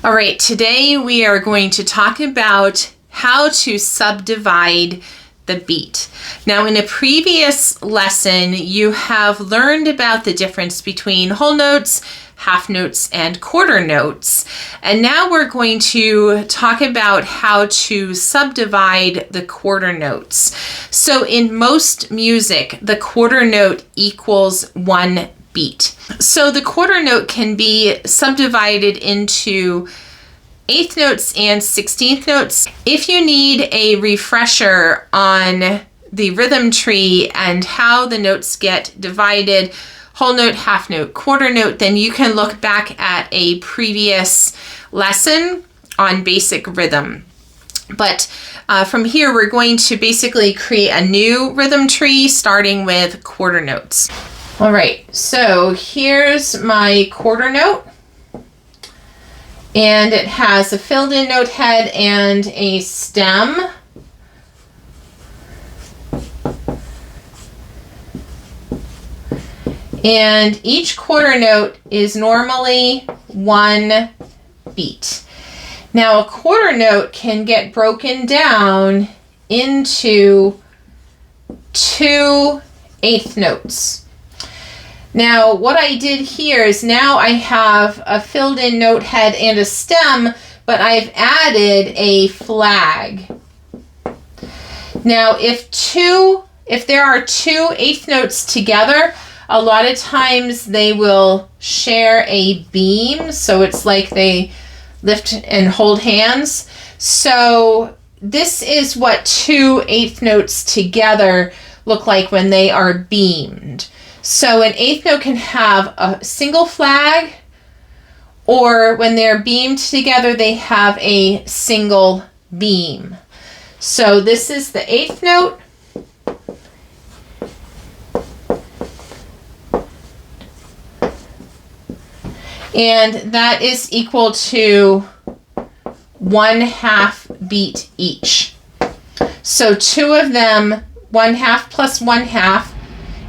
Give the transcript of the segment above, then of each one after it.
All right, today we are going to talk about how to subdivide the beat. Now, in a previous lesson, you have learned about the difference between whole notes, half notes, and quarter notes. And now we're going to talk about how to subdivide the quarter notes. So in most music, the quarter note equals one beat. So the quarter note can be subdivided into eighth notes and 16th notes. If you need a refresher on the rhythm tree and how the notes get divided, whole note, half note, quarter note, then you can look back at a previous lesson on basic rhythm. But from here, we're going to basically create a new rhythm tree starting with quarter notes. All right, so here's my quarter note, and it has a filled in note head and a stem. And each quarter note is normally one beat. Now a quarter note can get broken down into two eighth notes. Now, what I did here is now I have a filled in note head and a stem, but I've added a flag. Now, if there are two eighth notes together, a lot of times they will share a beam, so it's like they lift and hold hands. So this is what two eighth notes together look like when they are beamed. So an eighth note can have a single flag, or when they're beamed together, they have a single beam. So this is the eighth note. And that is equal to 1/2 beat each. So two of them, 1/2 plus 1/2,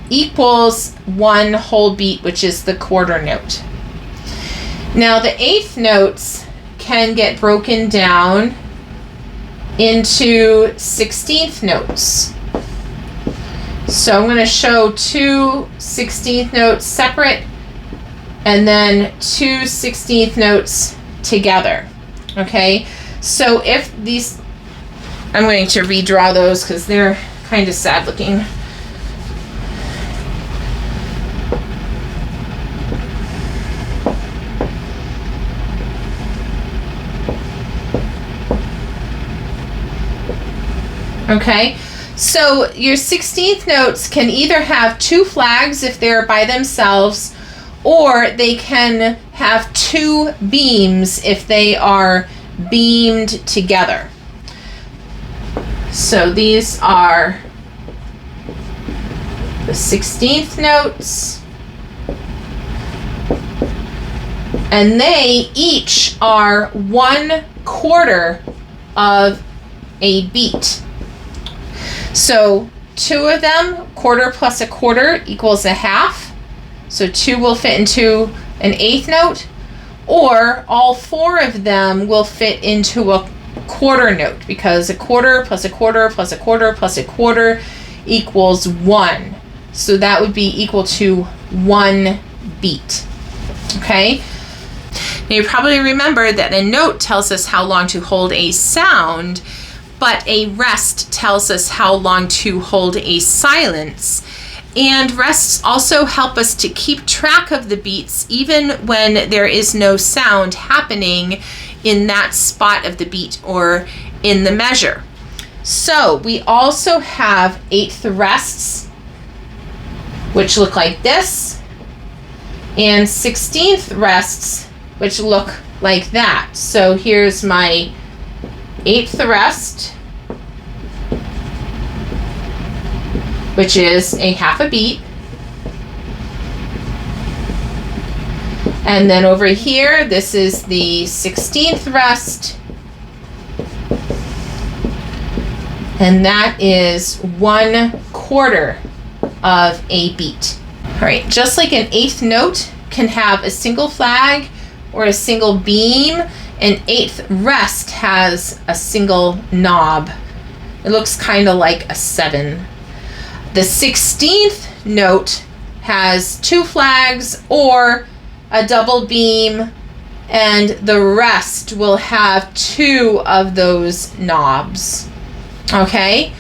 equals one whole beat, which is the quarter note. Now the eighth notes can get broken down into 16th notes. So I'm going to show two 16th notes separate and then two 16th notes together. Okay, so if these, I'm going to redraw those because they're kind of sad looking. Okay, so your 16th notes can either have two flags if they're by themselves, or they can have two beams if they are beamed together. So these are the 16th notes, and they each are 1/4 of a beat. So two of them, quarter plus a quarter equals 1/2. So two will fit into an eighth note, or all four of them will fit into a quarter note, because a quarter plus a quarter plus a quarter plus a quarter equals 1. So that would be equal to 1 beat. Okay? Now you probably remember that a note tells us how long to hold a sound, but a rest tells us how long to hold a silence. And rests also help us to keep track of the beats even when there is no sound happening in that spot of the beat or in the measure. So we also have eighth rests, which look like this, and 16th rests, which look like that. So here's my eighth rest, which is a 1/2 beat. And then over here, this is the 16th rest, and that is 1/4 of a beat. All right, just like an eighth note can have a single flag or a single beam, An eighth rest has a single knob. It looks kind of like a 7. The 16th note has 2 flags or a double beam, and the rest will have 2 of those knobs. Okay?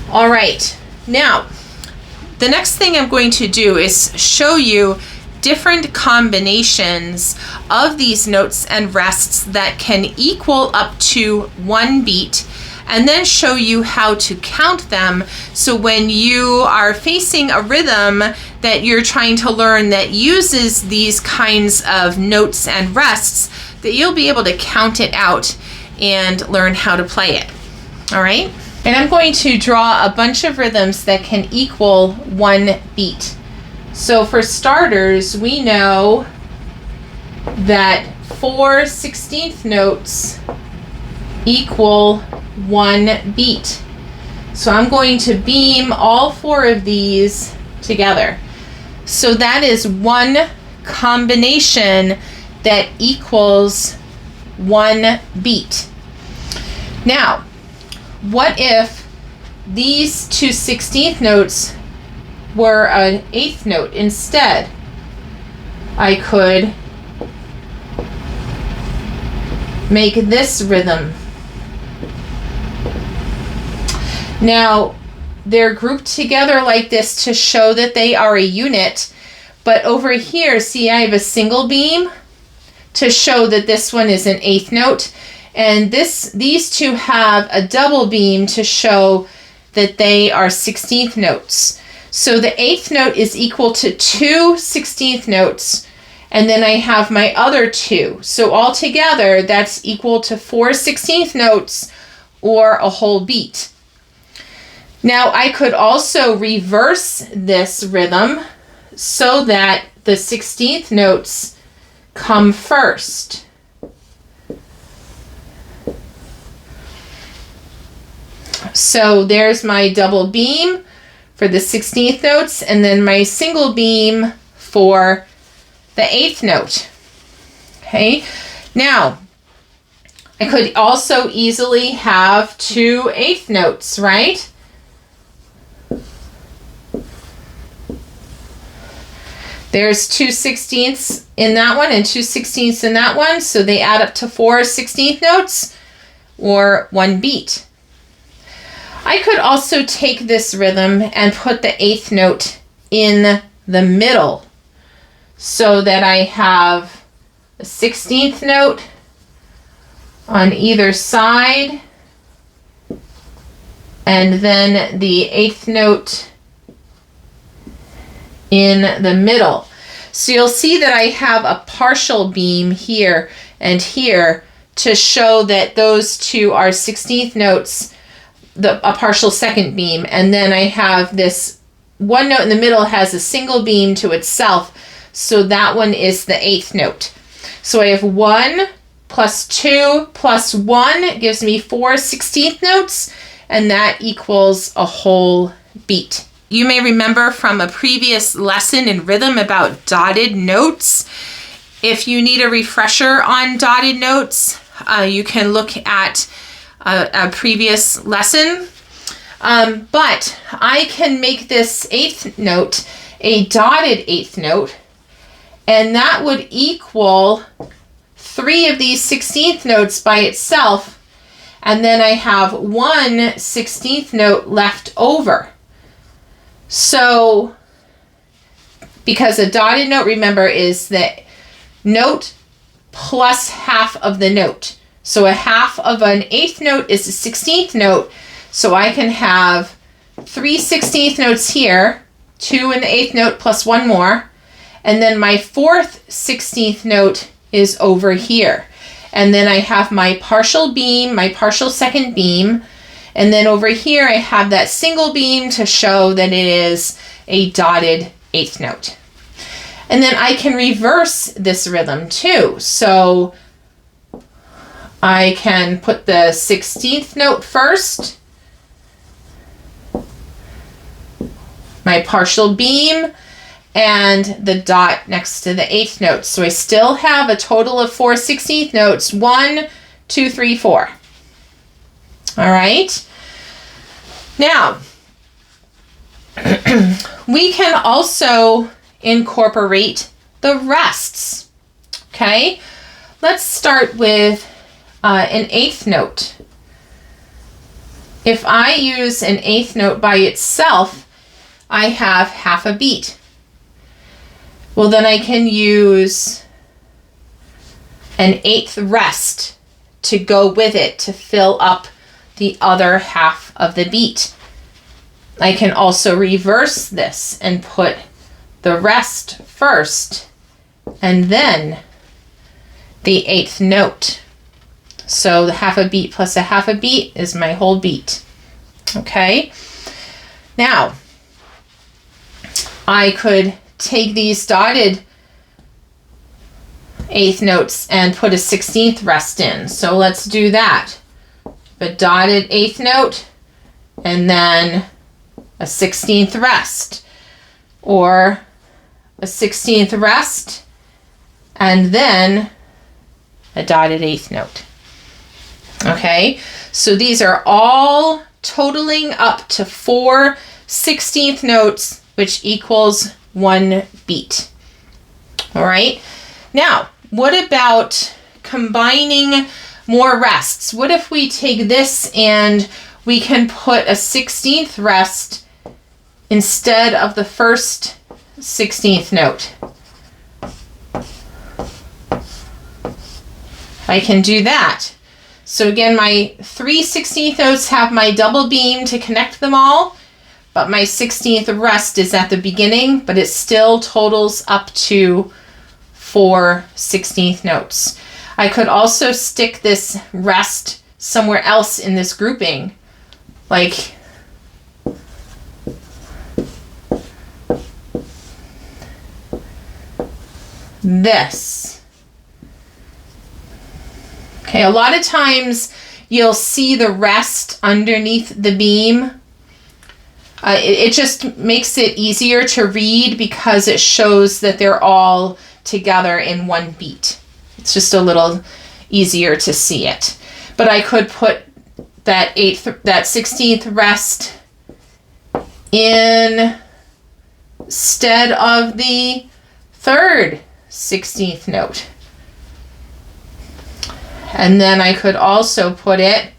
All right. Now, the next thing I'm going to do is show you different combinations of these notes and rests that can equal up to 1 beat, and then show you how to count them, so when you are facing a rhythm that you're trying to learn that uses these kinds of notes and rests, that you'll be able to count it out and learn how to play it. All right? And I'm going to draw a bunch of rhythms that can equal 1 beat. So for starters, we know that 4 16th notes equal 1 beat. So I'm going to beam all 4 of these together. So that is 1 combination that equals 1 beat. Now, what if these 2 16th notes were an 8th note instead? I could make this rhythm. Now, they're grouped together like this to show that they are a unit, but over here, see, I have a single beam to show that this one is an 8th note, and these 2 have a double beam to show that they are 16th notes. So the 8th note is equal to 2 16th notes, and then I have my other 2. So altogether, that's equal to 4 16th notes or a whole beat. Now I could also reverse this rhythm so that the 16th notes come first. So there's my double beam for the 16th notes, and then my single beam for the 8th note. Okay, now I could also easily have 2 8th notes, right? There's 2 16ths in that one and 2 16ths in that one, so they add up to 4 16th notes or 1 beat. I could also take this rhythm and put the 8th note in the middle so that I have a 16th note on either side and then the 8th note in the middle. So you'll see that I have a partial beam here and here to show that those 2 are 16th notes, a partial second beam, and then I have this one note in the middle has a single beam to itself, so that one is the 8th note. So I have 1 plus 2 plus 1 gives me 4 16th notes, and that equals a whole beat. You may remember from a previous lesson in rhythm about dotted notes. If you need a refresher on dotted notes, you can look at a previous lesson. But I can make this 8th note a dotted 8th note, and that would equal 3 of these 16th notes by itself, and then I have 1 16th note left over. So, because a dotted note, remember, is the note plus half of the note. So a half of an 8th note is a 16th note. So I can have 3 16th notes here, 2 in the 8th note plus 1 more. And then my 4th 16th note is over here. And then I have my partial beam, my partial second beam. And then over here I have that single beam to show that it is a dotted 8th note. And then I can reverse this rhythm too. So I can put the 16th note first, my partial beam, and the dot next to the eighth note. So I still have a total of 4 16th notes. 1, 2, 3, 4. All right. Now, we can also incorporate the rests. Okay. Let's start with an eighth note. If I use an eighth note by itself, I have half a beat. Well, then I can use an eighth rest to go with it to fill up the other half of the beat. I can also reverse this and put the rest first and then the eighth note. So the half a beat plus a half a beat is my whole beat. Okay. Now, I could take these dotted eighth notes and put a 16th rest in. So let's do that. A dotted eighth note and then a 16th rest, or a 16th rest and then a dotted eighth note. Okay, so these are all totaling up to 4 16th notes, which equals 1 beat. All right, now what about combining more rests? What if we take this and we can put a 16th rest instead of the first 16th note? I can do that. So again, my 3 16th notes have my double beam to connect them all, but my 16th rest is at the beginning, but it still totals up to 4 16th notes. I could also stick this rest somewhere else in this grouping, like this. Okay, a lot of times you'll see the rest underneath the beam. It just makes it easier to read because it shows that they're all together in one beat. It's just a little easier to see it. But I could put that 16th rest in instead of the third 16th note. And then I could also put it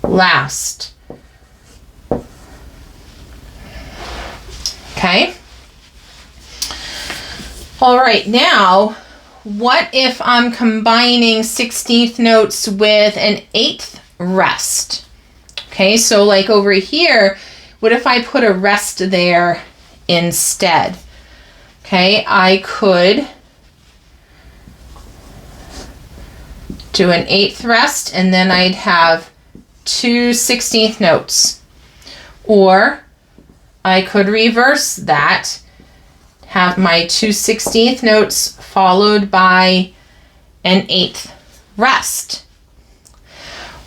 last. Okay. All right, now, what if I'm combining 16th notes with an 8th rest? Okay, so like over here, what if I put a rest there instead? Okay, I could do an 8th rest and then I'd have 2 16th notes. Or I could reverse that, have my 2 16th notes followed by an 8th rest.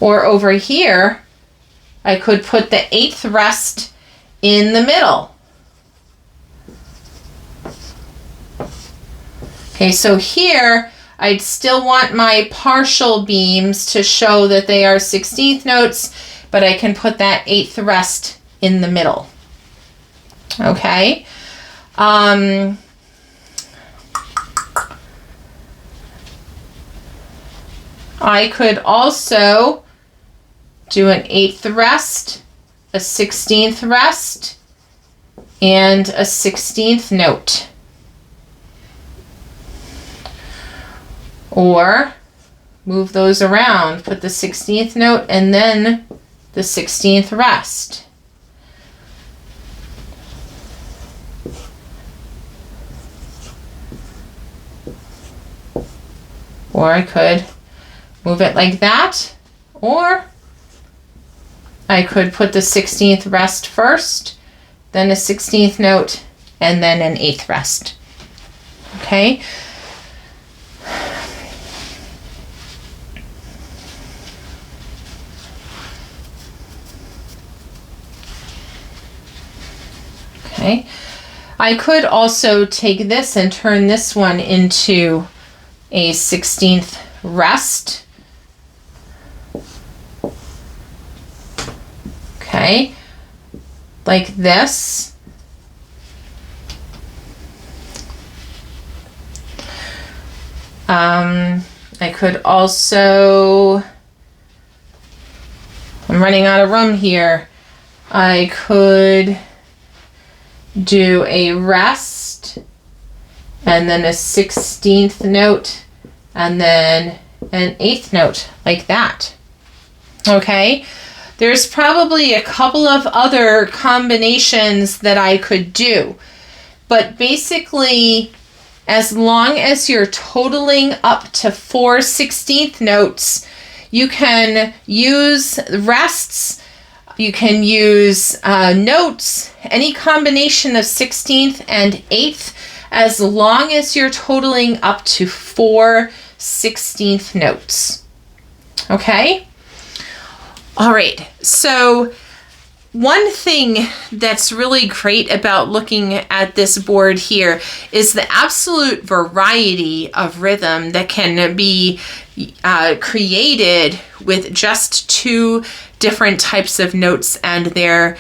Or over here, I could put the 8th rest in the middle. Okay, so here I'd still want my partial beams to show that they are 16th notes, but I can put that 8th rest in the middle. Okay. I could also do an 8th rest, a 16th rest, and a 16th note. Or move those around, put the 16th note and then the 16th rest. Or I could move it like that, or I could put the 16th rest first, then a 16th note, and then an 8th rest. Okay? I could also take this and turn this one into a 16th rest. Okay, like this. I could also, I'm running out of room here. I could do a rest and then a 16th note and then an 8th note like that. Okay, there's probably a couple of other combinations that I could do, but basically, as long as you're totaling up to 4 16th notes, you can use rests, you can use notes, any combination of 16th and 8th, as long as you're totaling up to 4 16th notes. Okay? All right, so one thing that's really great about looking at this board here is the absolute variety of rhythm that can be created with just 2 different types of notes and their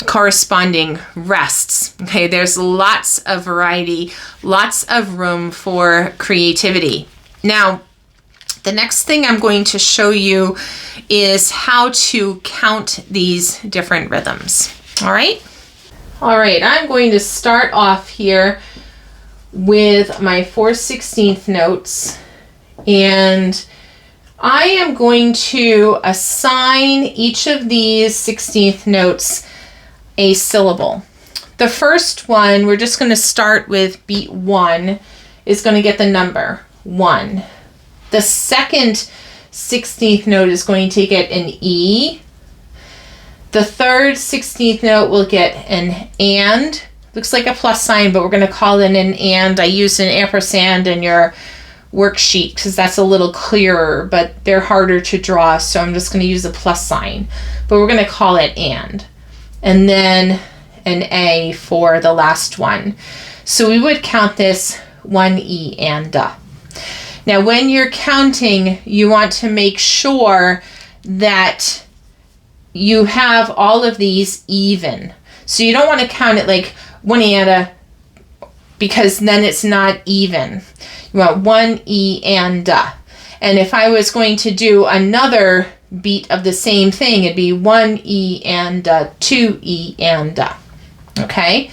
corresponding rests. Okay, there's lots of variety, lots of room for creativity. Now, the next thing I'm going to show you is how to count these different rhythms. All right? All right, I'm going to start off here with my 4 16th notes, and I am going to assign each of these 16th notes a syllable. The first one, we're just going to start with beat 1, is going to get the number 1. The second 16th note is going to get an E. The third 16th note will get an and. Looks like a plus sign, but we're going to call it an and. I used an ampersand in your worksheet because that's a little clearer, but they're harder to draw, so I'm just going to use a plus sign. But we're going to call it and. And then an A for the last one. So we would count this 1 E and da. Now, when you're counting, you want to make sure that you have all of these even. So you don't want to count it like 1 and a, because then it's not even. You want 1 E and da. And if I was going to do another beat of the same thing, it'd be 1 E and da, 2 E and da. Okay?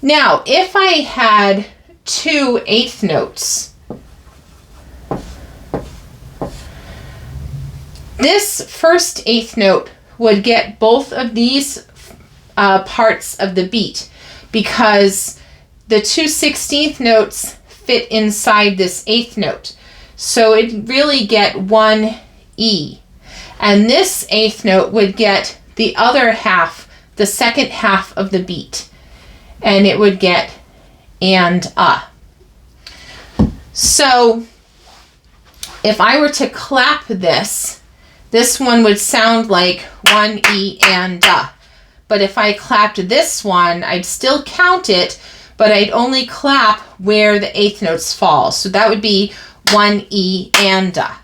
Now, if I had 2 8th notes, this first 8th note would get both of these parts of the beat because the 2 16th notes fit inside this 8th note. So it'd really get 1 E. And this 8th note would get the other half, the second half of the beat. And it would get and a. So if I were to clap this, this one would sound like 1 E and da. But if I clapped this one, I'd still count it, but I'd only clap where the 8th notes fall. So that would be 1 E and da.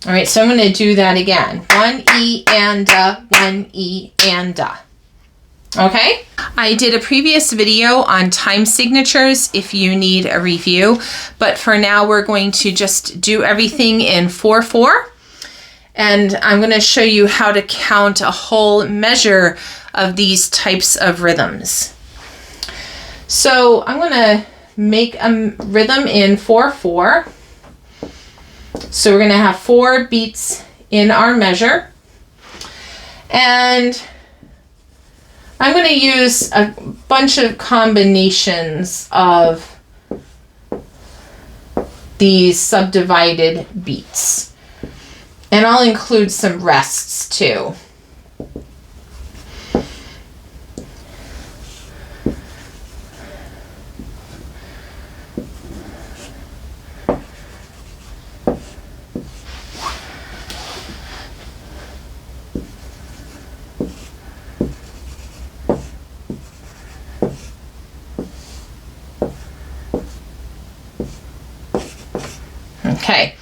All right, so I'm going to do that again. 1 E and da, 1 E and da. Okay? I did a previous video on time signatures if you need a review, but for now we're going to just do everything in 4/4. And I'm going to show you how to count a whole measure of these types of rhythms. So I'm going to make a rhythm in 4/4. So we're going to have 4 beats in our measure. And I'm going to use a bunch of combinations of these subdivided beats. And I'll include some rests too. Okay,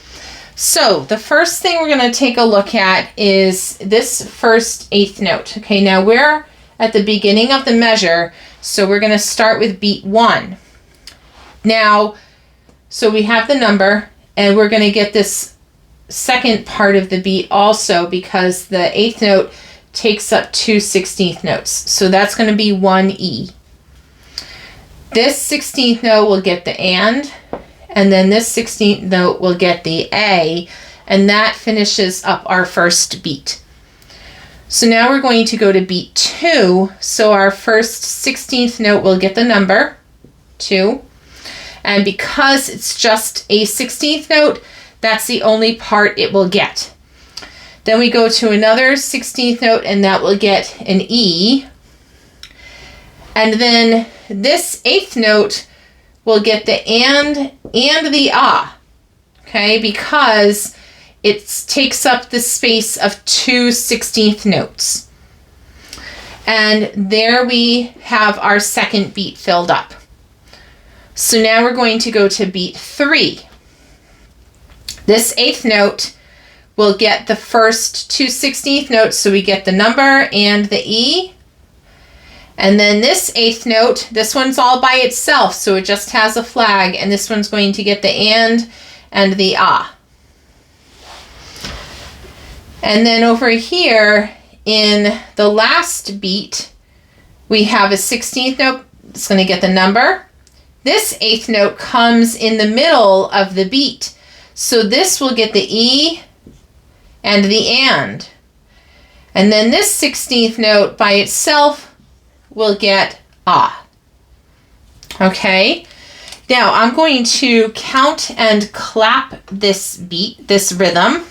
so the first thing we're going to take a look at is this first eighth note. Okay, now we're at the beginning of the measure, so we're going to start with beat 1. Now, so we have the number, and we're going to get this second part of the beat also because the eighth note takes up 2 16th notes. So that's going to be 1E. This 16th note will get the and then this 16th note will get the A, and that finishes up our first beat. So now we're going to go to beat 2. So our first 16th note will get the number 2. And because it's just a 16th note, that's the only part it will get. Then we go to another 16th note, and that will get an E. And then this 8th note will get the and the ah. Okay, because it takes up the space of 2 16th notes. And there we have our second beat filled up. So now we're going to go to beat 3. This 8th note will get the first 2 16th notes, so we get the number and the E. And then this 8th note, this one's all by itself, so it just has a flag, and this one's going to get the and the ah. And then over here in the last beat, we have a 16th note. It's going to get the number. This 8th note comes in the middle of the beat. So this will get the E and the and. And then this 16th note by itself will get ah. Okay? Now I'm going to count and clap this beat, this rhythm.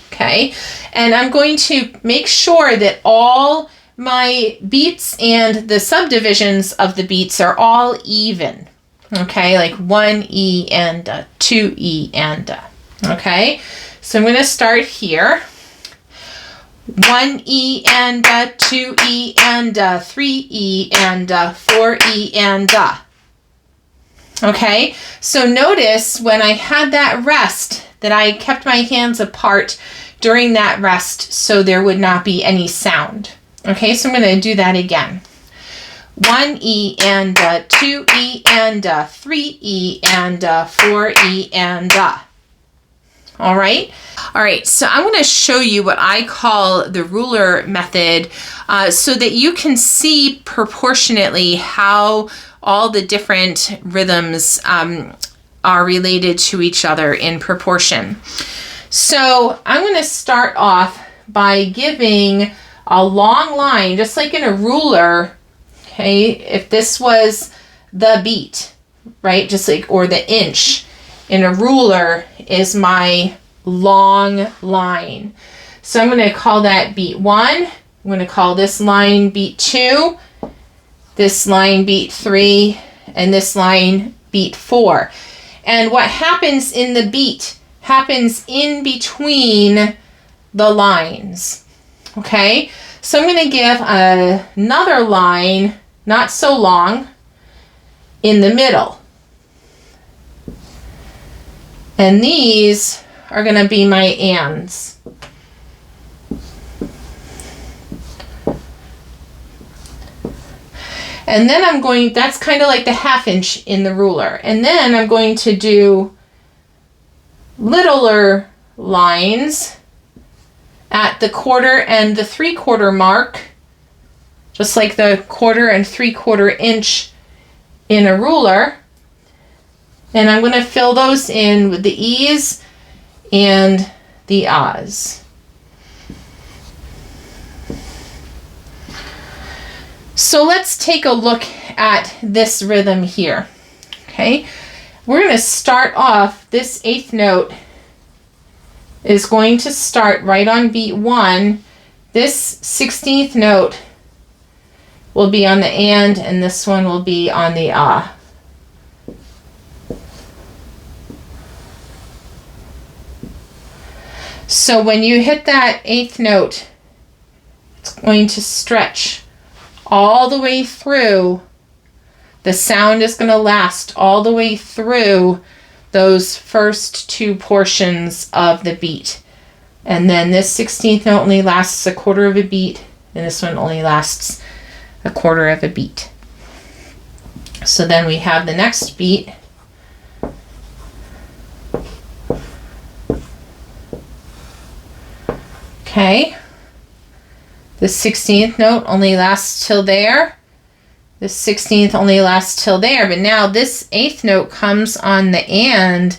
Okay? And I'm going to make sure that all my beats and the subdivisions of the beats are all even. Okay, like 1E and 2E and okay. So I'm going to start here. 1E and 2E and 3E and 4E and okay. So notice when I had that rest that I kept my hands apart during that rest so there would not be any sound. Okay, so I'm going to do that again. 1E and 2E and 3E and 4E and all right, so I'm going to show you what I call the ruler method so that you can see proportionately how all the different rhythms are related to each other in proportion. So I'm going to start off by giving a long line, just like in a ruler. Okay, if this was the beat, right, just like, or the inch in a ruler is my long line. So I'm going to call that beat 1. I'm going to call this line beat 2, this line beat 3, and this line beat 4. And what happens in the beat happens in between the lines. Okay, so I'm going to give another line, not so long, in the middle. And these are going to be my ands. And then I'm going, that's kind of like the half inch in the ruler. And then I'm going to do littler lines at the 1/4 and the 3/4 mark, just like the 1/4 and 3/4 inch in a ruler. And I'm going to fill those in with the E's and the A's. So let's take a look at this rhythm here. Okay, we're going to start off, this 8th note is going to start right on beat 1. This 16th note will be on the and this one will be on the ah. So when you hit that 8th note, it's going to stretch all the way through. The sound is going to last all the way through those first two portions of the beat. And then this 16th note only lasts a quarter of a beat, and this one only lasts a quarter of a beat. So then we have the next beat. Okay. The 16th note only lasts till there. The 16th only lasts till there, but now this 8th note comes on the and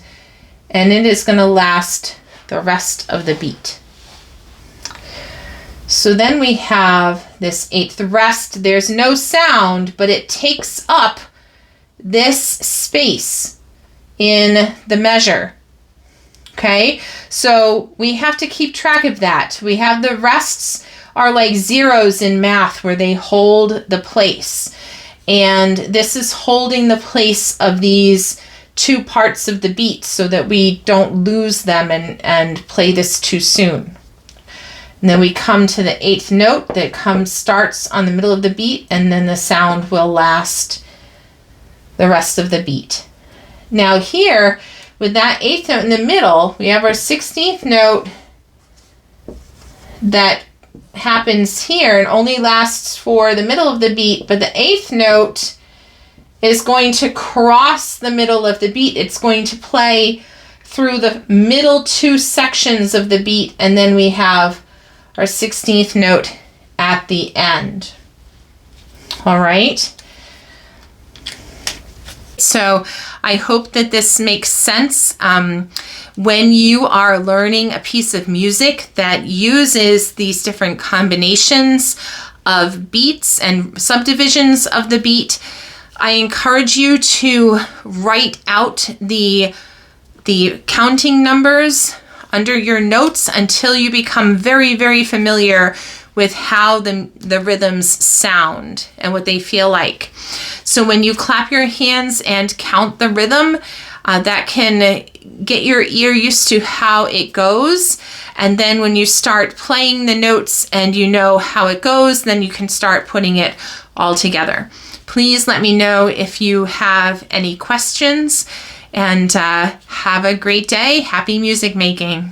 it is going to last the rest of the beat. So then we have this 8th rest. There's no sound, but it takes up this space in the measure. Okay, so we have to keep track of that. We have the rests are like zeros in math where they hold the place. And this is holding the place of these two parts of the beat so that we don't lose them and play this too soon. And then we come to the 8th note that starts on the middle of the beat, and then the sound will last the rest of the beat. Now here, with that 8th note in the middle, we have our 16th note that happens here and only lasts for the middle of the beat, but the 8th note is going to cross the middle of the beat. It's going to play through the middle two sections of the beat, and then we have our 16th note at the end. All right. So I hope that this makes sense. When you are learning a piece of music that uses these different combinations of beats and subdivisions of the beat, I encourage you to write out the counting numbers under your notes until you become very, very familiar with how the rhythms sound and what they feel like. So when you clap your hands and count the rhythm, that can get your ear used to how it goes. And then when you start playing the notes and you know how it goes, then you can start putting it all together. Please let me know if you have any questions, and have a great day. Happy music making.